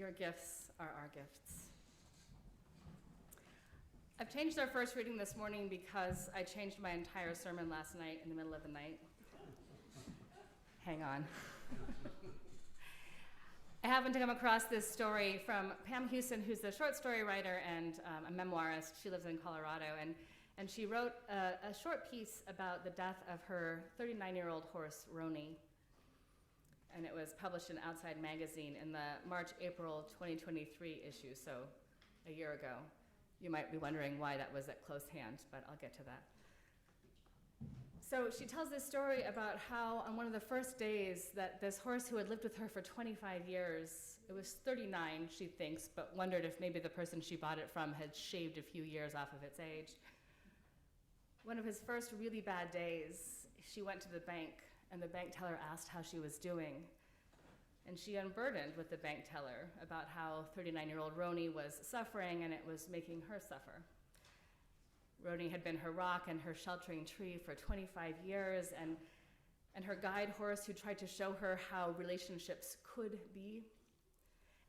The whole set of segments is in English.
Your gifts are our gifts. I've changed our first reading this morning because I changed my entire sermon last night in the middle of the night. Hang on. I happened to come across this story from Pam Houston, who's a short story writer and a memoirist. She lives in Colorado, and she wrote a short piece about the death of her 39-year-old horse, Roni. And it was published in Outside Magazine in the March-April 2023 issue, so a year ago. You might be wondering why that was at close hand, but I'll get to that. So she tells this story about how on one of the first days that this horse who had lived with her for 25 years, it was 39, she thinks, but wondered if maybe the person she bought it from had shaved a few years off of its age. One of his first really bad days, she went to the bank, and the bank teller asked how she was doing. And she unburdened with the bank teller about how 39-year-old Roni was suffering, and it was making her suffer. Roni had been her rock and her sheltering tree for 25 years, and her guide horse who tried to show her how relationships could be.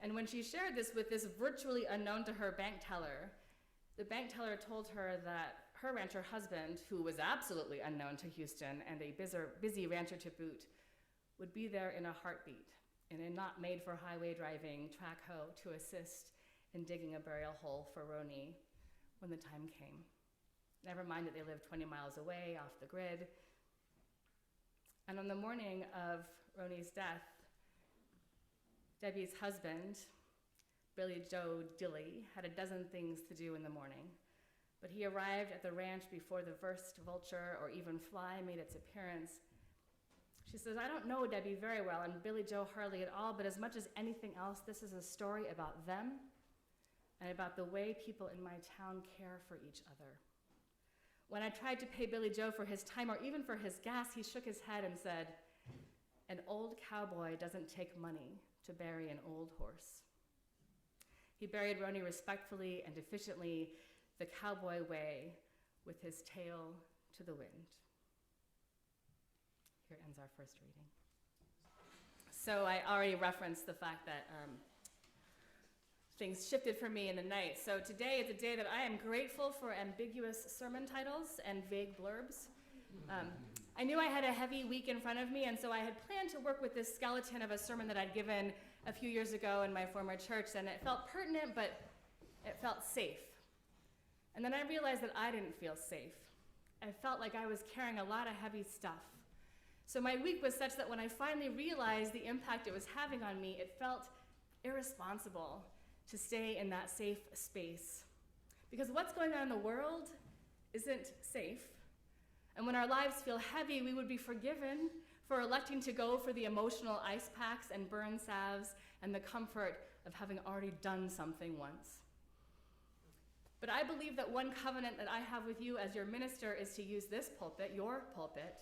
And when she shared this with this virtually unknown to her bank teller, the bank teller told her that her rancher husband, who was absolutely unknown to Houston and a busy rancher to boot, would be there in a heartbeat in a not made for highway driving track hoe to assist in digging a burial hole for Roni when the time came. Never mind that they lived 20 miles away off the grid. And on the morning of Roni's death, Debbie's husband, Billy Joe Dilley, had a dozen things to do in the morning. But he arrived at the ranch before the first vulture or even fly made its appearance. She says, I don't know Debbie very well, and Billy Joe hardly at all, but as much as anything else, this is a story about them and about the way people in my town care for each other. When I tried to pay Billy Joe for his time or even for his gas, he shook his head and said, an old cowboy doesn't take money to bury an old horse. He buried Roni respectfully and efficiently, the cowboy way, with his tail to the wind. Here ends our first reading. So I already referenced the fact that things shifted for me in the night. So today is a day that I am grateful for ambiguous sermon titles and vague blurbs. I knew I had a heavy week in front of me, and so I had planned to work with this skeleton of a sermon that I'd given a few years ago in my former church, and it felt pertinent, but it felt safe. And then I realized that I didn't feel safe. I felt like I was carrying a lot of heavy stuff. So my week was such that when I finally realized the impact it was having on me, it felt irresponsible to stay in that safe space. Because what's going on in the world isn't safe. And when our lives feel heavy, we would be forgiven for electing to go for the emotional ice packs and burn salves and the comfort of having already done something once. But I believe that one covenant that I have with you as your minister is to use this pulpit, your pulpit,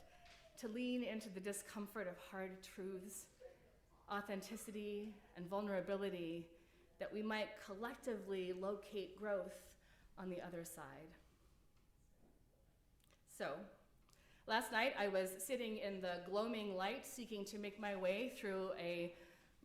to lean into the discomfort of hard truths, authenticity, and vulnerability, that we might collectively locate growth on the other side. So, last night I was sitting in the gloaming light, seeking to make my way through a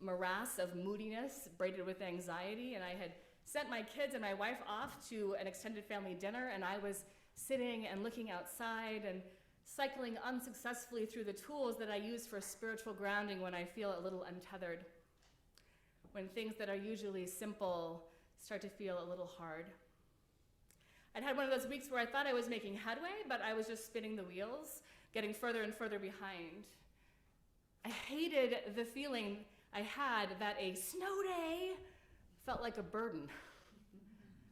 morass of moodiness braided with anxiety, and I had sent my kids and my wife off to an extended family dinner, and I was sitting and looking outside and cycling unsuccessfully through the tools that I use for spiritual grounding when I feel a little untethered, when things that are usually simple start to feel a little hard. I'd had one of those weeks where I thought I was making headway, but I was just spinning the wheels, getting further and further behind. I hated the feeling I had that a snow day felt like a burden.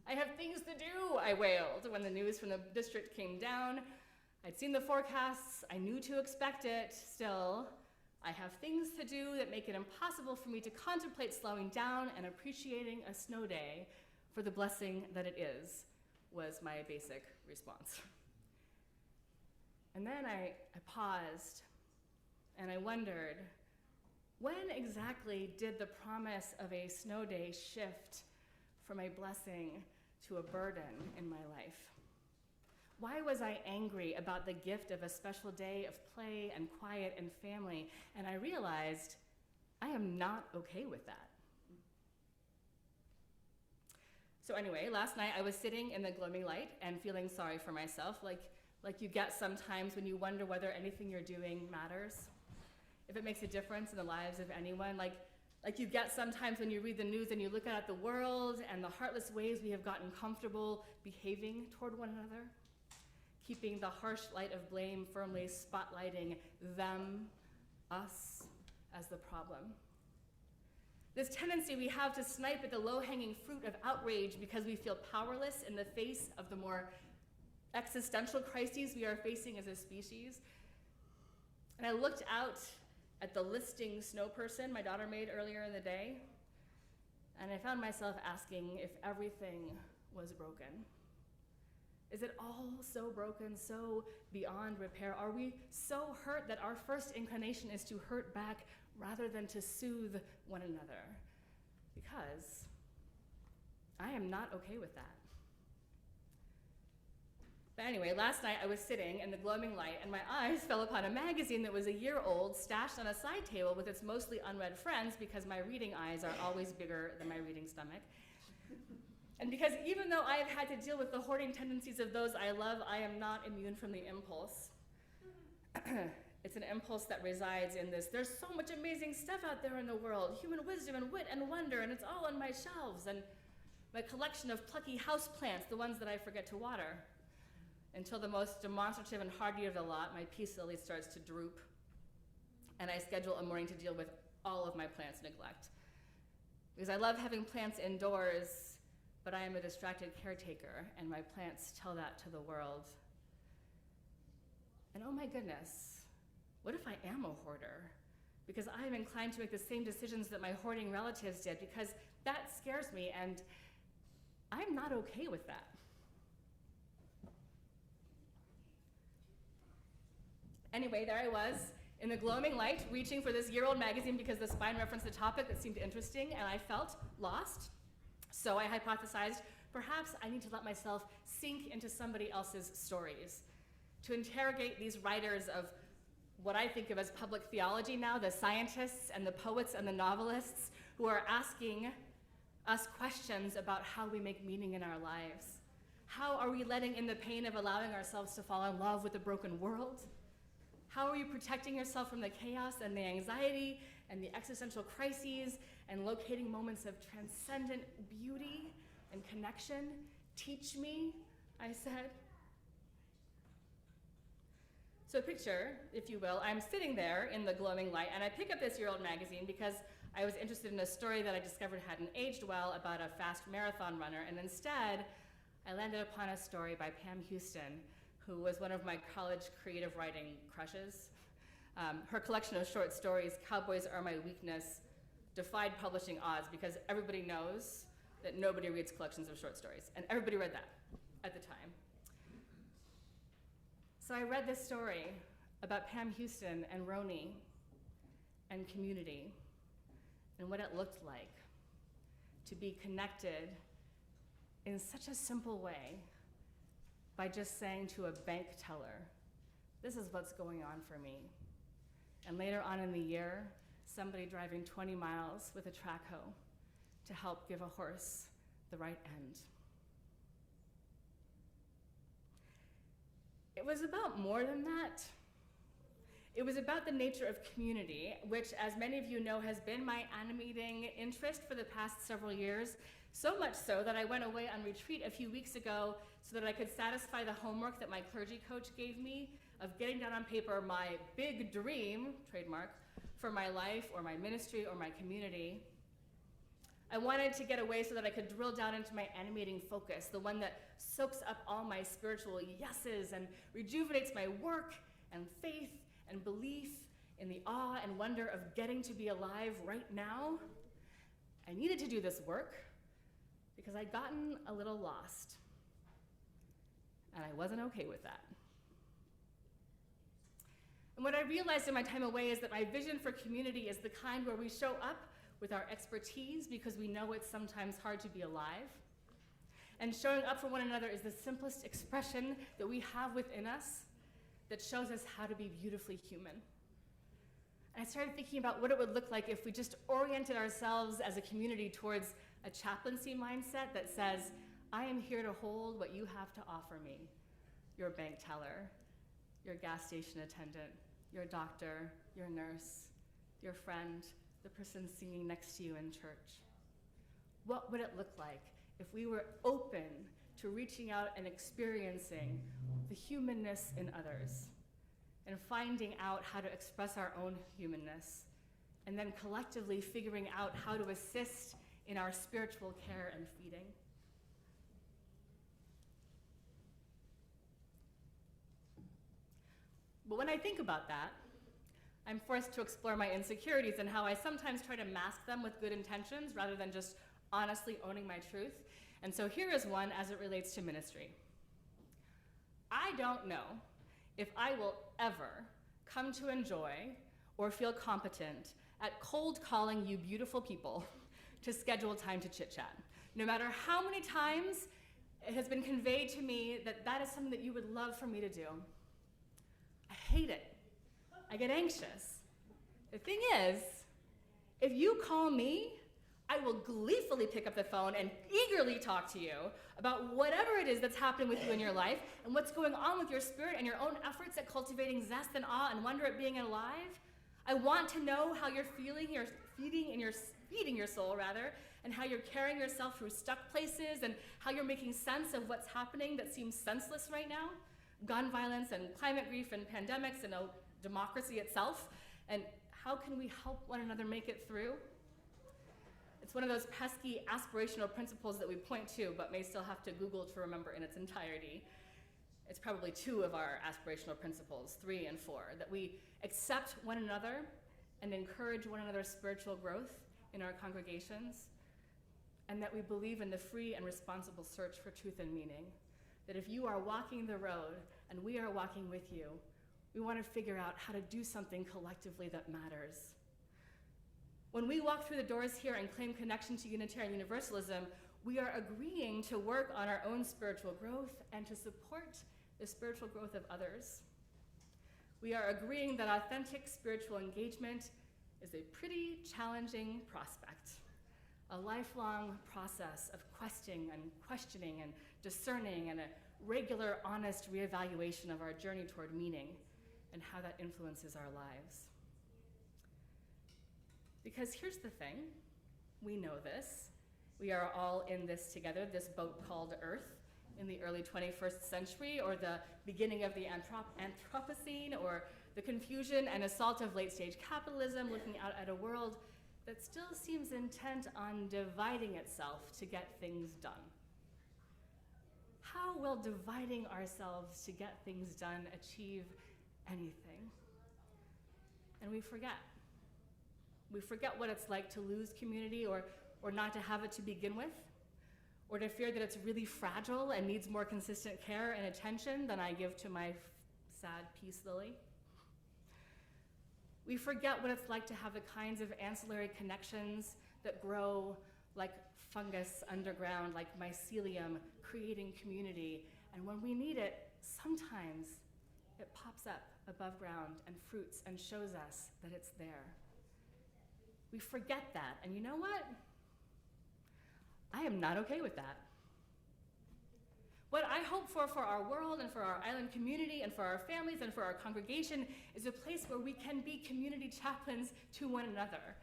I have things to do, I wailed when the news from the district came down. I'd seen the forecasts, I knew to expect it. Still, I have things to do that make it impossible for me to contemplate slowing down and appreciating a snow day for the blessing that it is, was my basic response. And then I paused and I wondered, when exactly did the promise of a snow day shift from a blessing to a burden in my life? Why was I angry about the gift of a special day of play and quiet and family? And I realized I am not okay with that. So anyway, last night I was sitting in the gloaming light and feeling sorry for myself, like you get sometimes when you wonder whether anything you're doing matters, if it makes a difference in the lives of anyone, like you get sometimes when you read the news and you look out at the world and the heartless ways we have gotten comfortable behaving toward one another, keeping the harsh light of blame firmly spotlighting them, us, as the problem. This tendency we have to snipe at the low-hanging fruit of outrage because we feel powerless in the face of the more existential crises we are facing as a species. And I looked out at the listing snow person my daughter made earlier in the day, and I found myself asking if everything was broken. Is it all so broken, so beyond repair? Are we so hurt that our first inclination is to hurt back rather than to soothe one another? Because I am not okay with that. But anyway, last night I was sitting in the gloaming light and my eyes fell upon a magazine that was a year old, stashed on a side table with its mostly unread friends, because my reading eyes are always bigger than my reading stomach. And because even though I have had to deal with the hoarding tendencies of those I love, I am not immune from the impulse. It's an impulse that resides in this, there's so much amazing stuff out there in the world, human wisdom and wit and wonder, and it's all on my shelves, and my collection of plucky houseplants, the ones that I forget to water. Until the most demonstrative and hardy of the lot, my peace lily starts to droop, and I schedule a morning to deal with all of my plants' neglect. Because I love having plants indoors, but I am a distracted caretaker, and my plants tell that to the world. And oh my goodness, what if I am a hoarder? Because I am inclined to make the same decisions that my hoarding relatives did, because that scares me, and I'm not okay with that. Anyway, there I was, in the gloaming light, reaching for this year-old magazine because the spine referenced a topic that seemed interesting, and I felt lost. So I hypothesized, perhaps I need to let myself sink into somebody else's stories, to interrogate these writers of what I think of as public theology now, the scientists and the poets and the novelists who are asking us questions about how we make meaning in our lives. How are we letting in the pain of allowing ourselves to fall in love with the broken world? How are you protecting yourself from the chaos and the anxiety and the existential crises and locating moments of transcendent beauty and connection? Teach me, I said. So picture, if you will, I'm sitting there in the gloaming light and I pick up this year-old magazine because I was interested in a story that I discovered hadn't aged well about a fast marathon runner, and instead I landed upon a story by Pam Houston, who was one of my college creative writing crushes. Her collection of short stories, Cowboys Are My Weakness, defied publishing odds because everybody knows that nobody reads collections of short stories, and everybody read that at the time. So I read this story about Pam Houston and Roni and community and what it looked like to be connected in such a simple way by just saying to a bank teller, this is what's going on for me. And later on in the year, somebody driving 20 miles with a track hoe to help give a horse the right end. It was about more than that. It was about the nature of community, which, as many of you know, has been my animating interest for the past several years, so much so that I went away on retreat a few weeks ago so that I could satisfy the homework that my clergy coach gave me of getting down on paper my big dream, trademark, for my life or my ministry or my community. I wanted to get away so that I could drill down into my animating focus, the one that soaks up all my spiritual yeses and rejuvenates my work and faith and belief in the awe and wonder of getting to be alive right now. I needed to do this work because I'd gotten a little lost, and I wasn't okay with that. And what I realized in my time away is that my vision for community is the kind where we show up with our expertise because we know it's sometimes hard to be alive. And showing up for one another is the simplest expression that we have within us that shows us how to be beautifully human. And I started thinking about what it would look like if we just oriented ourselves as a community towards a chaplaincy mindset that says, I am here to hold what you have to offer me. Your bank teller, your gas station attendant, your doctor, your nurse, your friend, the person singing next to you in church. What would it look like if we were open to reaching out and experiencing the humanness in others and finding out how to express our own humanness, and then collectively figuring out how to assist in our spiritual care and feeding? But when I think about that, I'm forced to explore my insecurities and how I sometimes try to mask them with good intentions rather than just honestly owning my truth. And so here is one as it relates to ministry. I don't know if I will ever come to enjoy or feel competent at cold calling you beautiful people to schedule time to chit-chat. No matter how many times it has been conveyed to me that that is something that you would love for me to do. I hate it. I get anxious. The thing is, if you call me, I will gleefully pick up the phone and eagerly talk to you about whatever it is that's happening with you in your life and what's going on with your spirit and your own efforts at cultivating zest and awe and wonder at being alive. I want to know how you're feeling, you're feeding your soul, and how you're carrying yourself through stuck places and how you're making sense of what's happening that seems senseless right now. Gun violence and climate grief and pandemics and democracy itself. And how can we help one another make it through? It's one of those pesky aspirational principles that we point to but may still have to Google to remember in its entirety. It's probably 2 of our aspirational principles, 3 and 4, that we accept one another and encourage one another's spiritual growth in our congregations, and that we believe in the free and responsible search for truth and meaning. That if you are walking the road and we are walking with you, we want to figure out how to do something collectively that matters. When we walk through the doors here and claim connection to Unitarian Universalism, we are agreeing to work on our own spiritual growth and to support the spiritual growth of others. We are agreeing that authentic spiritual engagement is a pretty challenging prospect, a lifelong process of questioning and discerning and a regular, honest reevaluation of our journey toward meaning and how that influences our lives. Because here's the thing, we know this. We are all in this together, this boat called Earth, in the early 21st century, or the beginning of the Anthropocene, or the confusion and assault of late-stage capitalism, looking out at a world that still seems intent on dividing itself to get things done. How will dividing ourselves to get things done achieve anything? And we forget. We forget what it's like to lose community or not to have it to begin with, or to fear that it's really fragile and needs more consistent care and attention than I give to my sad peace lily. We forget what it's like to have the kinds of ancillary connections that grow like fungus underground, like mycelium, creating community. And when we need it, sometimes it pops up above ground and fruits and shows us that it's there. We forget that, and you know what? I am not okay with that. What I hope for our world and for our island community and for our families and for our congregation is a place where we can be community chaplains to one another.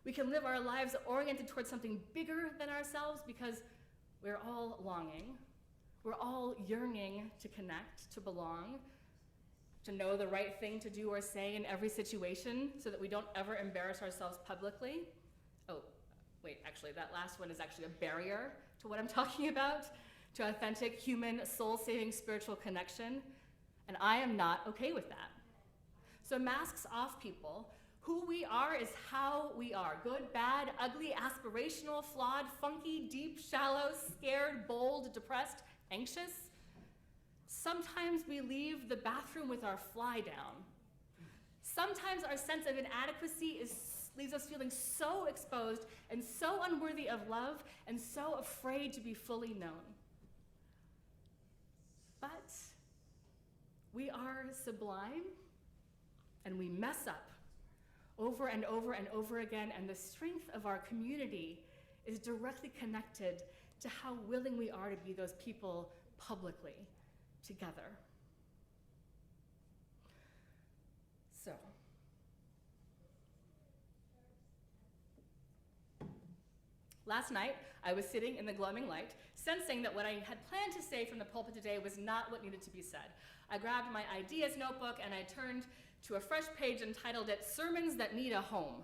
We can live our lives oriented towards something bigger than ourselves because we're all longing. We're all yearning to connect, to belong, to know the right thing to do or say in every situation so that we don't ever embarrass ourselves publicly. Oh, wait, actually, that last one is actually a barrier to what I'm talking about, to authentic, human, soul-saving spiritual connection, and I am not okay with that. So masks off, people. Who we are is how we are. Good, bad, ugly, aspirational, flawed, funky, deep, shallow, scared, bold, depressed, anxious. Sometimes we leave the bathroom with our fly down. Sometimes our sense of inadequacy leaves us feeling so exposed and so unworthy of love and so afraid to be fully known. But we are sublime and we mess up over and over and over again, and the strength of our community is directly connected to how willing we are to be those people publicly together. So, last night, I was sitting in the gloaming light, sensing that what I had planned to say from the pulpit today was not what needed to be said. I grabbed my ideas notebook and I turned to a fresh page and titled it Sermons That Need a Home.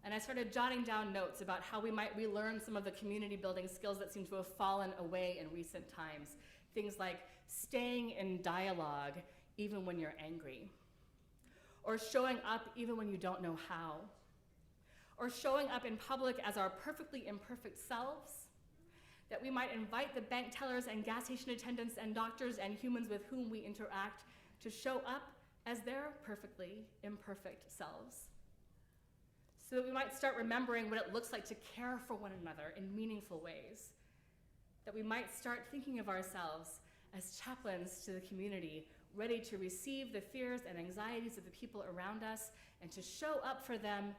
And I started jotting down notes about how we might relearn some of the community building skills that seem to have fallen away in recent times. Things like staying in dialogue even when you're angry, or showing up even when you don't know how, or showing up in public as our perfectly imperfect selves, that we might invite the bank tellers and gas station attendants and doctors and humans with whom we interact to show up as their perfectly imperfect selves, so that we might start remembering what it looks like to care for one another in meaningful ways, that we might start thinking of ourselves as chaplains to the community, ready to receive the fears and anxieties of the people around us and to show up for them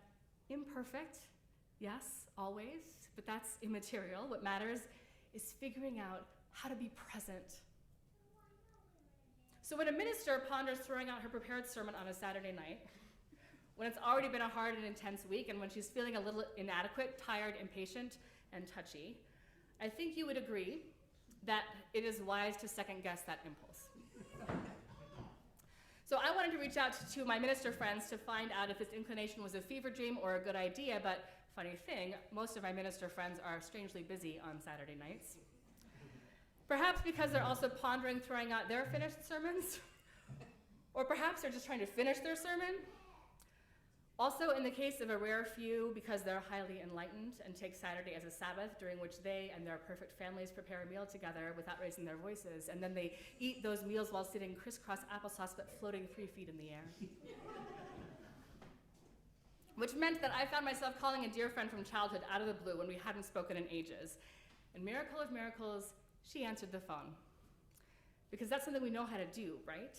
imperfect, yes, always, but that's immaterial. What matters is figuring out how to be present. So when a minister ponders throwing out her prepared sermon on a Saturday night, when it's already been a hard and intense week, and when she's feeling a little inadequate, tired, impatient, and touchy, I think you would agree that it is wise to second guess that impulse. So I wanted to reach out to my minister friends to find out if this inclination was a fever dream or a good idea, but funny thing, most of my minister friends are strangely busy on Saturday nights. Perhaps because they're also pondering throwing out their finished sermons, or perhaps they're just trying to finish their sermon. Also, in the case of a rare few, because they're highly enlightened and take Saturday as a Sabbath during which they and their perfect families prepare a meal together without raising their voices, and then they eat those meals while sitting crisscross applesauce but floating 3 feet in the air. Which meant that I found myself calling a dear friend from childhood out of the blue when we hadn't spoken in ages. And miracle of miracles, she answered the phone. Because that's something we know how to do, right?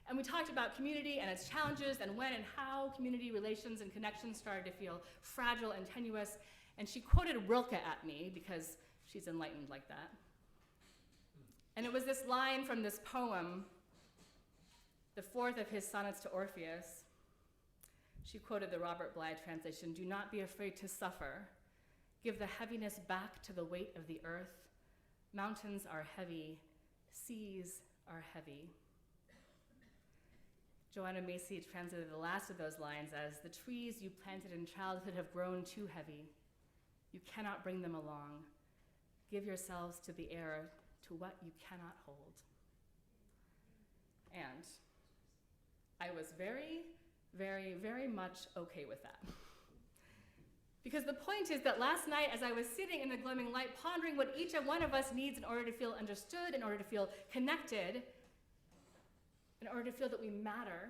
And we talked about community and its challenges and when and how community relations and connections started to feel fragile and tenuous. And she quoted Rilke at me because she's enlightened like that. And it was this line from this poem, the fourth of his sonnets to Orpheus. She quoted the Robert Bly translation, "Do not be afraid to suffer. Give the heaviness back to the weight of the earth. Mountains are heavy, seas are heavy." Joanna Macy translated the last of those lines as, "The trees you planted in childhood have grown too heavy. You cannot bring them along. Give yourselves to the air, to what you cannot hold." And I was very, very, very much okay with that. Because the point is that last night, as I was sitting in the gloaming light, pondering what each and one of us needs in order to feel understood, in order to feel connected, in order to feel that we matter,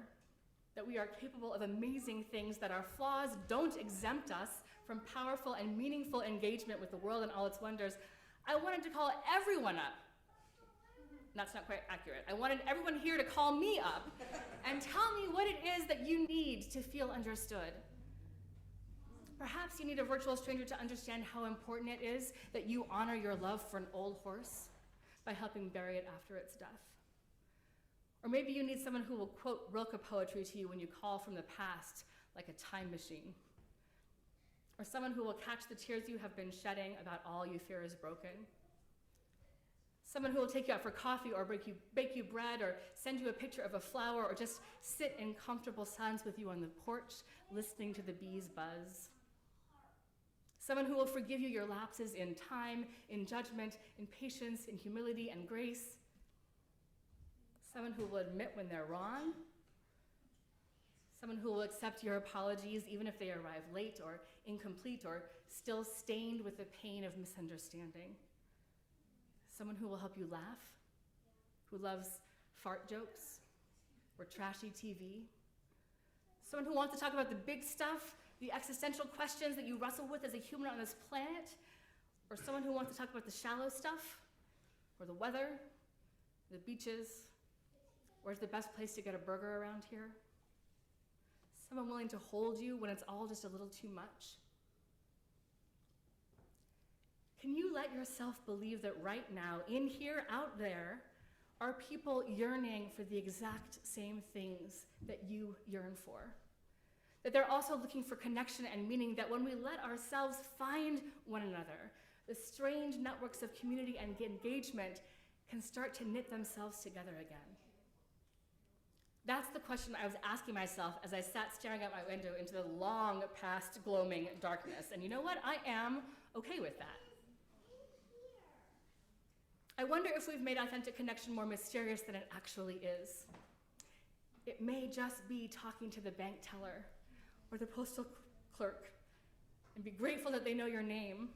that we are capable of amazing things, that our flaws don't exempt us from powerful and meaningful engagement with the world and all its wonders, I wanted to call everyone up. That's not quite accurate. I wanted everyone here to call me up and tell me what it is that you need to feel understood. Perhaps you need a virtual stranger to understand how important it is that you honor your love for an old horse by helping bury it after its death. Or maybe you need someone who will quote Rilke poetry to you when you call from the past like a time machine. Or someone who will catch the tears you have been shedding about all you fear is broken. Someone who will take you out for coffee or bake you bread or send you a picture of a flower or just sit in comfortable silence with you on the porch listening to the bees buzz. Someone who will forgive you your lapses in time, in judgment, in patience, in humility and grace. Someone who will admit when they're wrong. Someone who will accept your apologies even if they arrive late or incomplete or still stained with the pain of misunderstanding. Someone who will help you laugh, who loves fart jokes or trashy TV. Someone who wants to talk about the big stuff, the existential questions that you wrestle with as a human on this planet, or someone who wants to talk about the shallow stuff, or the weather, the beaches, where's the best place to get a burger around here? Someone willing to hold you when it's all just a little too much? Can you let yourself believe that right now, in here, out there, are people yearning for the exact same things that you yearn for? That they're also looking for connection and meaning, that when we let ourselves find one another, the strange networks of community and engagement can start to knit themselves together again. That's the question I was asking myself as I sat staring out my window into the long past gloaming darkness. And you know what? I am okay with that. I wonder if we've made authentic connection more mysterious than it actually is. It may just be talking to the bank teller or the postal clerk and be grateful that they know your name.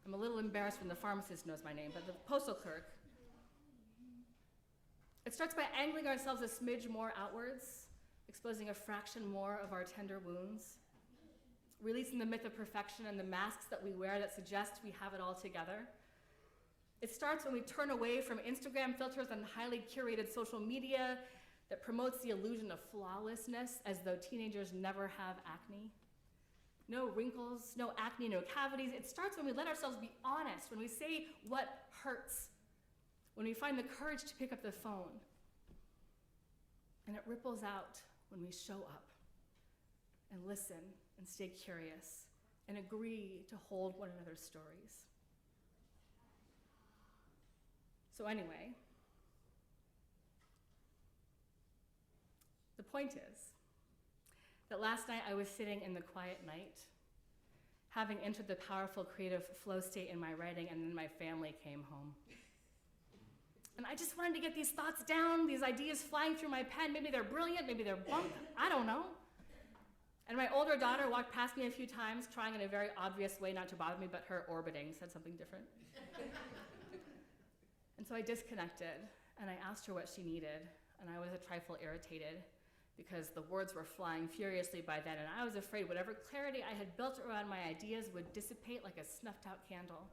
I'm a little embarrassed when the pharmacist knows my name, but the postal clerk. It starts by angling ourselves a smidge more outwards, exposing a fraction more of our tender wounds, releasing the myth of perfection and the masks that we wear that suggest we have it all together. It starts when we turn away from Instagram filters and highly curated social media that promotes the illusion of flawlessness, as though teenagers never have acne. No wrinkles, no acne, no cavities. It starts when we let ourselves be honest, when we say what hurts, when we find the courage to pick up the phone. And it ripples out when we show up and listen and stay curious and agree to hold one another's stories. So anyway, the point is that last night I was sitting in the quiet night, having entered the powerful creative flow state in my writing, and then my family came home. And I just wanted to get these thoughts down, these ideas flying through my pen. Maybe they're brilliant, maybe they're bunk, I don't know. And my older daughter walked past me a few times, trying in a very obvious way not to bother me, but her orbiting said something different. And so I disconnected, and I asked her what she needed, and I was a trifle irritated because the words were flying furiously by then, and I was afraid whatever clarity I had built around my ideas would dissipate like a snuffed-out candle.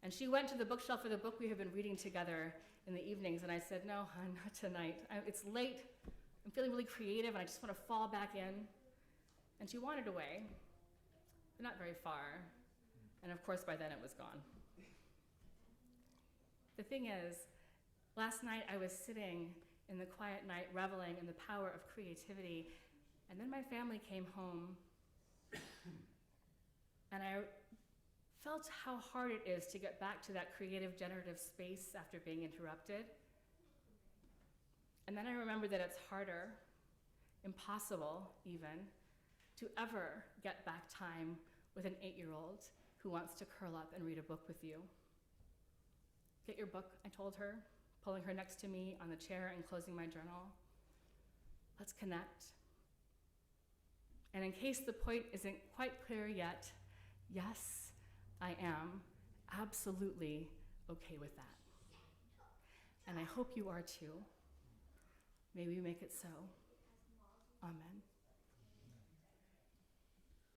And she went to the bookshelf for the book we have been reading together in the evenings, and I said, no, hon, not tonight. It's late, I'm feeling really creative, and I just want to fall back in. And she wandered away, but not very far, and of course by then it was gone. The thing is, last night I was sitting in the quiet night reveling in the power of creativity, and then my family came home, and I felt how hard it is to get back to that creative generative space after being interrupted. And then I remembered that it's harder, impossible even, to ever get back time with an 8-year-old who wants to curl up and read a book with you. Get your book, I told her, pulling her next to me on the chair and closing my journal. Let's connect. And in case the point isn't quite clear yet, yes, I am absolutely okay with that. And I hope you are too. May we make it so. Amen.